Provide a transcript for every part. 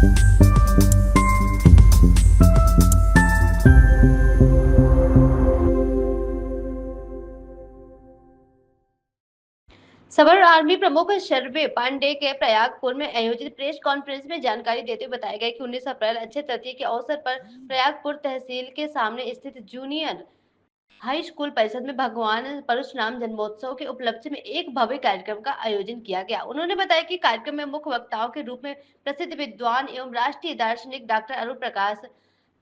सबर आर्मी प्रमुख शर्वे पांडे के प्रयागपुर में आयोजित प्रेस कॉन्फ्रेंस में जानकारी देते हुए बताया गया कि 19 अप्रैल अक्षय तृतीया के अवसर पर प्रयागपुर तहसील के सामने स्थित जूनियर हाई स्कूल परिसर में भगवान परशुराम जन्मोत्सव के उपलक्ष्य में एक भव्य कार्यक्रम का आयोजन किया गया। उन्होंने बताया कि कार्यक्रम में मुख्य वक्ताओं के रूप में प्रसिद्ध विद्वान एवं राष्ट्रीय दार्शनिक डॉक्टर अरुण प्रकाश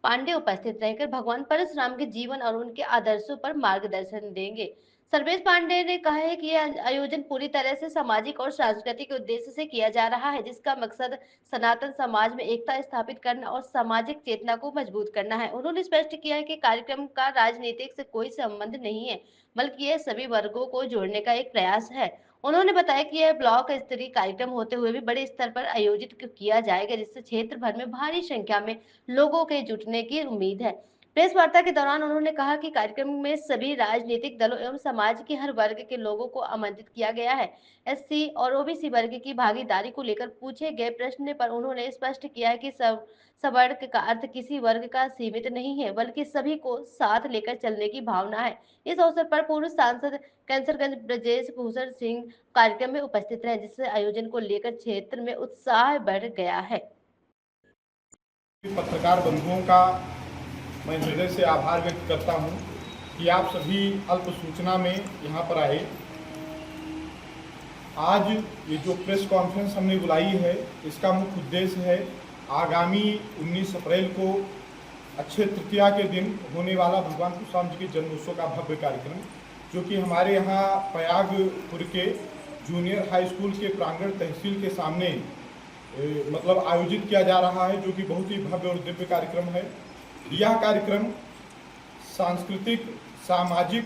पांडे उपस्थित रहकर भगवान परशुराम के जीवन और उनके आदर्शों पर मार्गदर्शन देंगे। सर्वेश पांडे ने कहा है कि यह आयोजन पूरी तरह से सामाजिक और सांस्कृतिक उद्देश्य से किया जा रहा है, जिसका मकसद सनातन समाज में एकता स्थापित करना और सामाजिक चेतना को मजबूत करना है। उन्होंने स्पष्ट किया है कि कार्यक्रम का राजनीतिक से कोई संबंध नहीं है, बल्कि यह सभी वर्गों को जोड़ने का एक प्रयास है। उन्होंने बताया कि यह ब्लॉक स्तरीय कार्यक्रम होते हुए भी बड़े स्तर पर आयोजित किया जाएगा, जिससे क्षेत्र भर में भारी संख्या में लोगों के जुटने की उम्मीद है। प्रेस वार्ता के दौरान उन्होंने कहा कि कार्यक्रम में सभी राजनीतिक दलों एवं समाज के हर वर्ग के लोगों को आमंत्रित किया गया है। एससी और ओबीसी वर्ग की भागीदारी को लेकर पूछे गए प्रश्न पर उन्होंने स्पष्ट किया है कि सवर्ग का अर्थ किसी वर्ग का सीमित नहीं है, बल्कि सभी को साथ लेकर चलने की भावना है। इस अवसर पर पूर्व सांसद कैंसरगंज ब्रजेश भूषण सिंह कार्यक्रम में उपस्थित रहे, जिससे आयोजन को लेकर क्षेत्र में उत्साह बढ़ गया है। पत्रकार बंधुओं का मैं हृदय से आभार व्यक्त करता हूं कि आप सभी अल्प सूचना में यहां पर आए। आज ये जो प्रेस कॉन्फ्रेंस हमने बुलाई है, इसका मुख्य उद्देश्य है आगामी 19 अप्रैल को अक्षय तृतीया के दिन होने वाला भगवान परशुराम जी के जन्मोत्सव का भव्य कार्यक्रम, जो कि हमारे यहाँ प्रयागपुर के जूनियर हाई स्कूल के प्रांगण तहसील के सामने मतलब आयोजित किया जा रहा है, जो कि बहुत ही भव्य और दिव्य कार्यक्रम है। यह कार्यक्रम सांस्कृतिक सामाजिक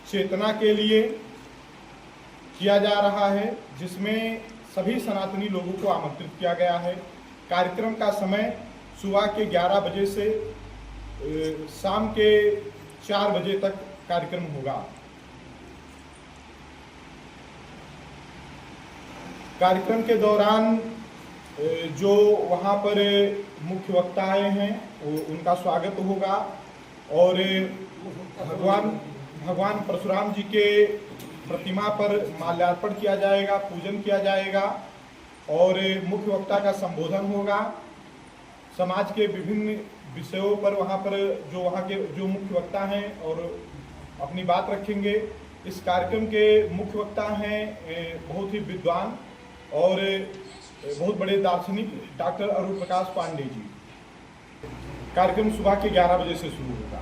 चेतना के लिए किया जा रहा है, जिसमें सभी सनातनी लोगों को आमंत्रित किया गया है। कार्यक्रम का समय सुबह के 11 बजे से शाम के 4 बजे तक कार्यक्रम होगा। कार्यक्रम के दौरान जो वहाँ पर मुख्य वक्ता आए हैं उनका स्वागत होगा और भगवान परशुराम जी के प्रतिमा पर माल्यार्पण किया जाएगा, पूजन किया जाएगा और मुख्य वक्ता का संबोधन होगा। समाज के विभिन्न विषयों पर वहाँ के जो मुख्य वक्ता हैं और अपनी बात रखेंगे। इस कार्यक्रम के मुख्य वक्ता हैं बहुत ही विद्वान और बहुत बड़े दार्शनिक डॉक्टर अरुण प्रकाश पांडे जी। कार्यक्रम सुबह के 11 बजे से शुरू होगा।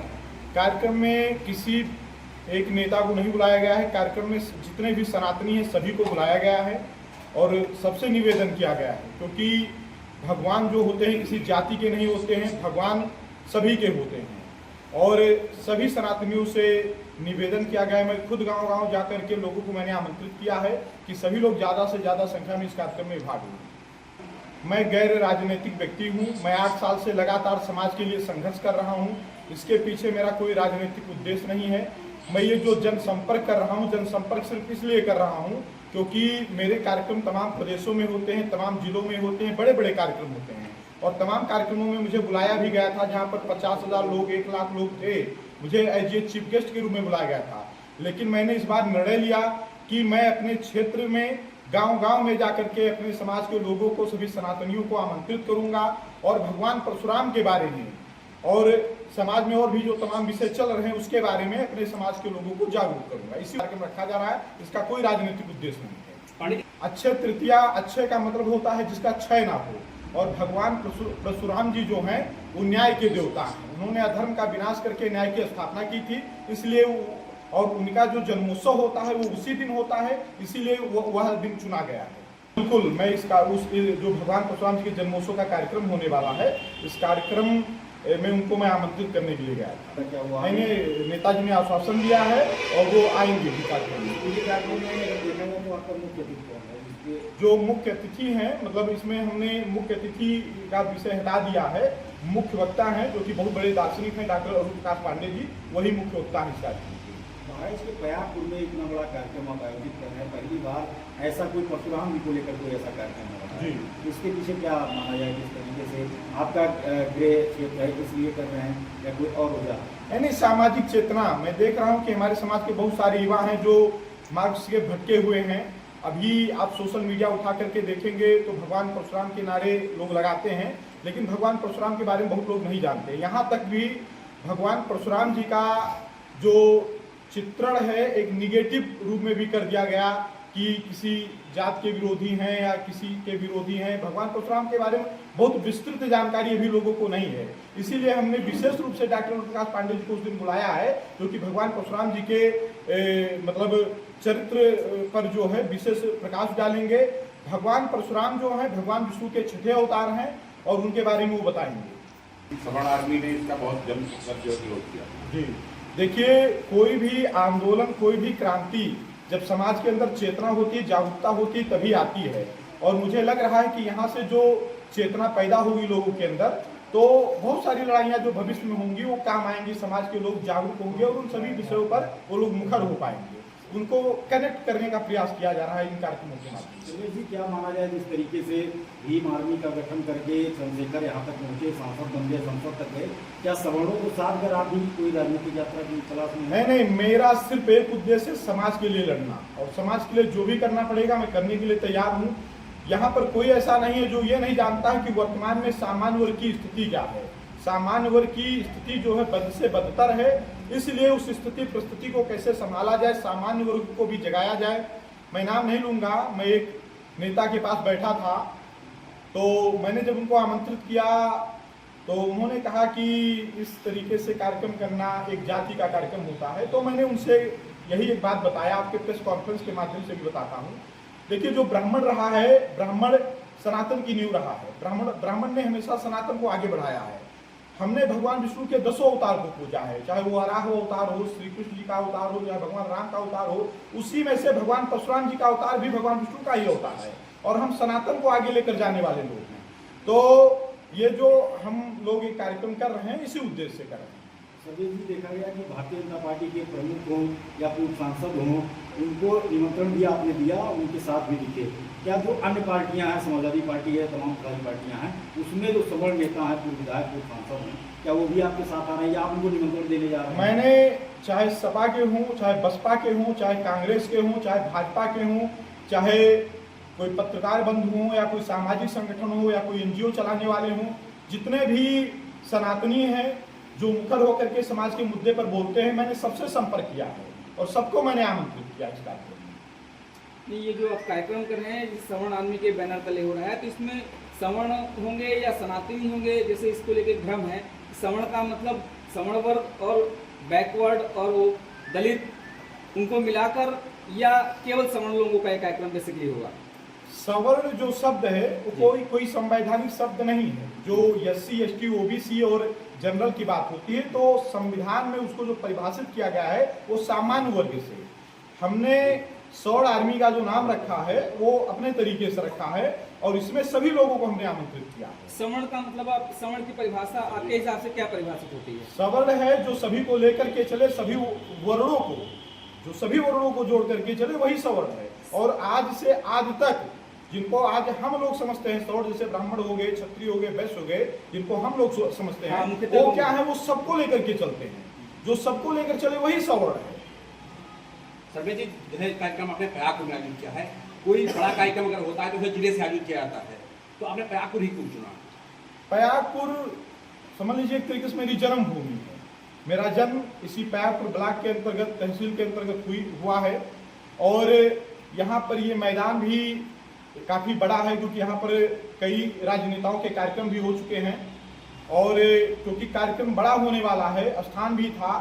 कार्यक्रम में किसी एक नेता को नहीं बुलाया गया है। कार्यक्रम में जितने भी सनातनी हैं सभी को बुलाया गया है और सबसे निवेदन किया गया है, क्योंकि भगवान जो होते हैं किसी जाति के नहीं होते हैं, भगवान सभी के होते हैं और सभी सनातनियों से निवेदन किया गया है। मैं खुद गांव-गांव जाकर के लोगों को मैंने आमंत्रित किया है कि सभी लोग ज़्यादा से ज़्यादा संख्या में इस कार्यक्रम में भाग लें। मैं गैर राजनीतिक व्यक्ति हूँ। मैं 8 साल से लगातार समाज के लिए संघर्ष कर रहा हूँ। इसके पीछे मेरा कोई राजनीतिक उद्देश्य नहीं है। मैं ये जो जनसंपर्क कर रहा हूँ, जनसंपर्क सिर्फ इसलिए कर रहा हूँ क्योंकि मेरे कार्यक्रम तमाम प्रदेशों में होते हैं, तमाम जिलों में होते हैं, बड़े बड़े कार्यक्रम होते हैं और तमाम कार्यक्रमों में मुझे बुलाया भी गया था, जहाँ पर 50,000 लोग 1 लाख लोग थे। मुझे एज ए चीफ गेस्ट के रूप में बुलाया गया था, लेकिन मैंने इस बार निर्णय लिया कि मैं अपने क्षेत्र में गांव-गांव में जाकर के अपने समाज के लोगों को, सभी सनातनियों को आमंत्रित करूंगा और भगवान परशुराम के बारे में और समाज में और भी जो तमाम विषय चल रहे हैं उसके बारे में अपने समाज के लोगों को जागरूक करूंगा। इसी कार्यक्रम रखा जा रहा है, इसका कोई राजनीतिक उद्देश्य नहीं है। अक्षय तृतीया, अक्षय का मतलब होता है जिसका क्षय ना हो, और भगवान परशुराम जी जो हैं वो न्याय के देवता हैं। उन्होंने अधर्म का विनाश करके न्याय की स्थापना की थी, इसलिए और उनका जो जन्मोत्सव होता है वो उसी दिन होता है, इसीलिए वह दिन चुना गया है। बिल्कुल, मैं जो भगवान परशुराम जी के जन्मोत्सव का कार्यक्रम होने वाला है, इस कार्यक्रम में उनको मैं आमंत्रित करने के लिए गया था। मैंने नेताजी ने आश्वासन दिया है और वो आएंगे भी कार्यक्रम में। जो मुख्य अतिथि हैं, मतलब इसमें हमने मुख्य अतिथि का विषय हटा दिया है। मुख्य वक्ता हैं जो कि बहुत बड़े दार्शनिक हैं, डॉक्टर अरुण प्रकाश पांडे जी, वही मुख्य वक्ता हैं इस कार्यक्रम के। महाराज के प्रयागपुर में इतना बड़ा कार्यक्रम आप आयोजित कर रहे हैं, पहली बार ऐसा कोई परशुराम जी को लेकर कोई ऐसा कार्यक्रम हो रहा है, इसके पीछे क्या माना जाए, किस तरीके से आपका गृह क्षेत्र है इसलिए कर रहे हैं या कोई और वजह? यानी सामाजिक चेतना, मैं देख रहा हूँ कि हमारे समाज के बहुत सारे युवा हैं जो मार्क्स के भटके हुए हैं। अभी आप सोशल मीडिया उठा करके देखेंगे तो भगवान परशुराम के नारे लोग लगाते हैं, लेकिन भगवान परशुराम के बारे में बहुत लोग नहीं जानते। यहाँ तक भी भगवान परशुराम जी का जो चित्रण है एक निगेटिव रूप में भी कर दिया गया कि किसी जात के विरोधी हैं या किसी के विरोधी हैं। भगवान परशुराम के बारे में बहुत विस्तृत जानकारी अभी लोगों को नहीं है, इसीलिए हमने विशेष रूप से डॉक्टर प्रकाश पांडे जी को उस दिन बुलाया है, जो कि भगवान परशुराम जी के मतलब चरित्र पर जो है विशेष प्रकाश डालेंगे। भगवान परशुराम जो है भगवान विष्णु के छठे अवतार हैं और उनके बारे में वो बताएंगे। सवर्ण आर्मी ने इसका बहुत जम कर विरोध किया। जी देखिए, कोई भी आंदोलन, कोई भी क्रांति जब समाज के अंदर चेतना होती है, जागरूकता होती है, तभी आती है। और मुझे लग रहा है कि यहाँ से जो चेतना पैदा होगी लोगों के अंदर, तो बहुत सारी लड़ाइयाँ जो भविष्य में होंगी वो काम आएंगी, समाज के लोग जागरूक होंगे और उन सभी विषयों पर वो लोग मुखर हो पाएंगे। उनको कनेक्ट करने का प्रयास किया जा रहा है इन कार्यक्रमों के माध्यम से। सुरेश जी, क्या माना जाए जिस तरीके से भीम आर्मी का गठन करके चंद्रशेखर यहाँ तक पहुँचे, सांसद बन गए, संसद तक गए, क्या सवर्णों को साथ कर आप भी कोई राजनीतिक यात्रा की तलाश में? नहीं, मेरा सिर्फ एक उद्देश्य है, समाज के लिए लड़ना, और समाज के लिए जो भी करना पड़ेगा मैं करने के लिए तैयार हूँ। यहाँ पर कोई ऐसा नहीं है जो ये नहीं जानता है कि वर्तमान में सामान्य वर्ग की स्थिति क्या है। सामान्य वर्ग की स्थिति जो है बद से बदतर है, इसलिए उस स्थिति परिस्थिति को कैसे संभाला जाए, सामान्य वर्ग को भी जगाया जाए। मैं नाम नहीं लूँगा, मैं एक नेता के पास बैठा था, तो मैंने जब उनको आमंत्रित किया तो उन्होंने कहा कि इस तरीके से कार्यक्रम करना एक जाति का कार्यक्रम होता है। तो मैंने उनसे यही एक बात बताया, आपके प्रेस कॉन्फ्रेंस के माध्यम से भी बताता हूँ। देखिए, जो ब्राह्मण रहा है, ब्राह्मण सनातन की नींव रहा है। ब्राह्मण ने हमेशा सनातन को आगे बढ़ाया है। हमने भगवान विष्णु के 10 अवतार को पूजा है, चाहे वो वराह अवतार हो, श्री कृष्ण जी का अवतार हो, या भगवान राम का अवतार हो। उसी में से भगवान परशुराम जी का अवतार भी भगवान विष्णु का ही अवतार है, और हम सनातन को आगे लेकर जाने वाले लोग हैं। तो ये जो हम लोग एक कार्यक्रम कर रहे हैं, इसी उद्देश्य से कर रहे हैं। सभी जी, देखा गया कि भारतीय जनता पार्टी के प्रमुख हों या पूर्व सांसद हों, उनको निमंत्रण भी आपने दिया, उनके साथ भी दिखे। क्या जो अन्य पार्टियां हैं, समाजवादी पार्टी है, तमाम सारी पार्टियां हैं, उसमें जो सवर्ण नेता हैं, पूर्व विधायक, पूर्व सांसद हैं, क्या वो भी आपके साथ आ रहे हैं या आप उनको निमंत्रण देने जा रहे हैं? मैंने चाहे सपा के हों, चाहे बसपा के हों, चाहे कांग्रेस के हों, चाहे भाजपा के हों, चाहे कोई पत्रकार बंधु हों या कोई सामाजिक संगठन हो या कोई एनजीओ चलाने वाले हों, जितने भी सनातनी हैं जो मुखर होकर के समाज के मुद्दे पर बोलते हैं, मैंने सबसे संपर्क किया है और सबको मैंने आमंत्रित किया इस कार्यक्रम में। ये जो आप कार्यक्रम कर रहे हैं, सवर्ण आर्मी के बैनर तले हो रहा है, तो इसमें सवर्ण होंगे या सनातनी होंगे, जैसे इसको लेके भ्रम है। सवर्ण का मतलब सवर्ण वर्ग और बैकवर्ड और वो दलित, उनको मिलाकर, या केवल सवर्ण लोगों का कार्यक्रम बेसिकली होगा? सवर्ण जो शब्द है वो कोई संवैधानिक शब्द नहीं है। जो SC ST OBC और जनरल की बात होती है, तो संविधान में उसको जो परिभाषित किया गया है वो सामान्य वर्ग से। हमने सवर्ण आर्मी का जो नाम रखा है वो अपने तरीके से रखा है और इसमें सभी लोगों को हमने आमंत्रित किया है। सवर्ण का मतलब, आप सवर्ण की परिभाषा आपके हिसाब से क्या परिभाषित होती है? सवर्ण है जो सभी को लेकर के चले, सभी वर्णों को, जो सभी वर्णों को जोड़ करके चले, वही सवर्ण है। और आज से आज तक जिनको आज हम लोग समझते हैं सवर्ण, जैसे ब्राह्मण हो गए, क्षत्रिय हो गए, वैश्य हो गए, जिनको हम लोग समझते हैं, वो क्या है, वो सबको लेकर के चलते हैं। जो सबको लेकर चले वही सवर्ण है। सर्वे जी, जैसे कार्यक्रम आपने प्रयागपुर में आयोजित किया है, कोई बड़ा कार्यक्रम अगर होता है तो उसे जिले से आयोजित किया जाता है, तो आपने प्रयागपुर ही क्यों चुना? प्रयागपुर समझ लीजिए एक तरीके से मेरी जन्मभूमि है। मेरा जन्म इसी प्रयागपुर ब्लॉक के अंतर्गत, तहसील के अंतर्गत हुआ है, और यहाँ पर ये मैदान भी काफ़ी बड़ा है, क्योंकि यहाँ पर कई राजनेताओं के कार्यक्रम भी हो चुके हैं, और क्योंकि कार्यक्रम बड़ा होने वाला है, स्थान भी था,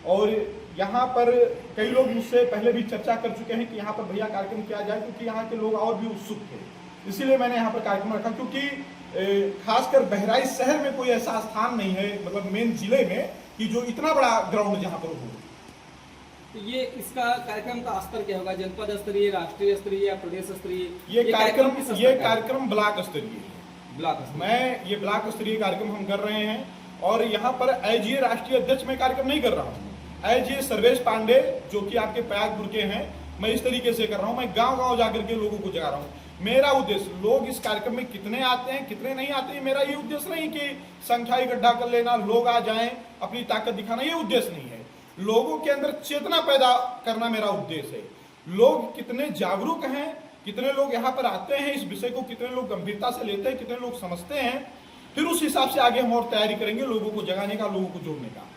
और यहाँ पर कई लोग मुझसे पहले भी चर्चा कर चुके हैं कि यहाँ पर भैया कार्यक्रम किया जाए, क्योंकि यहाँ के लोग और भी उत्सुक थे। इसीलिए मैंने यहाँ पर कार्यक्रम रखा, क्योंकि खासकर बहराइच शहर में कोई ऐसा स्थान नहीं है, मतलब मेन जिले में, कि जो इतना बड़ा ग्राउंड जहाँ पर हो। तो ये इसका कार्यक्रम का स्तर क्या होगा? जनपद स्तरीय, राष्ट्रीय स्तरीय या प्रदेश स्तरीय? ये कार्यक्रम ब्लॉक स्तरीय है। ब्लॉक ये ब्लॉक स्तरीय कार्यक्रम हम कर रहे हैं, और यहाँ पर एज राष्ट्रीय अध्यक्ष मैं कार्यक्रम नहीं कर रहा हूँ। एज ये सर्वेश पांडे जो कि आपके प्रयागपुर के हैं, मैं इस तरीके से कर रहा हूं, मैं गांव गांव जाकर के लोगों को जगा रहा हूं। मेरा उद्देश्य, लोग इस कार्यक्रम में कितने आते हैं कितने नहीं आते हैं, मेरा ये उद्देश्य नहीं कि संख्या इकट्ठा कर लेना, लोग आ जाएं, अपनी ताकत दिखाना, ये उद्देश्य नहीं है। लोगों के अंदर चेतना पैदा करना मेरा उद्देश्य है। लोग कितने जागरूक हैं, कितने लोग यहाँ पर आते हैं, इस विषय को कितने लोग गंभीरता से लेते हैं, कितने लोग समझते हैं, फिर उस हिसाब से आगे हम और तैयारी करेंगे लोगों को जगाने का, लोगों को जोड़ने का।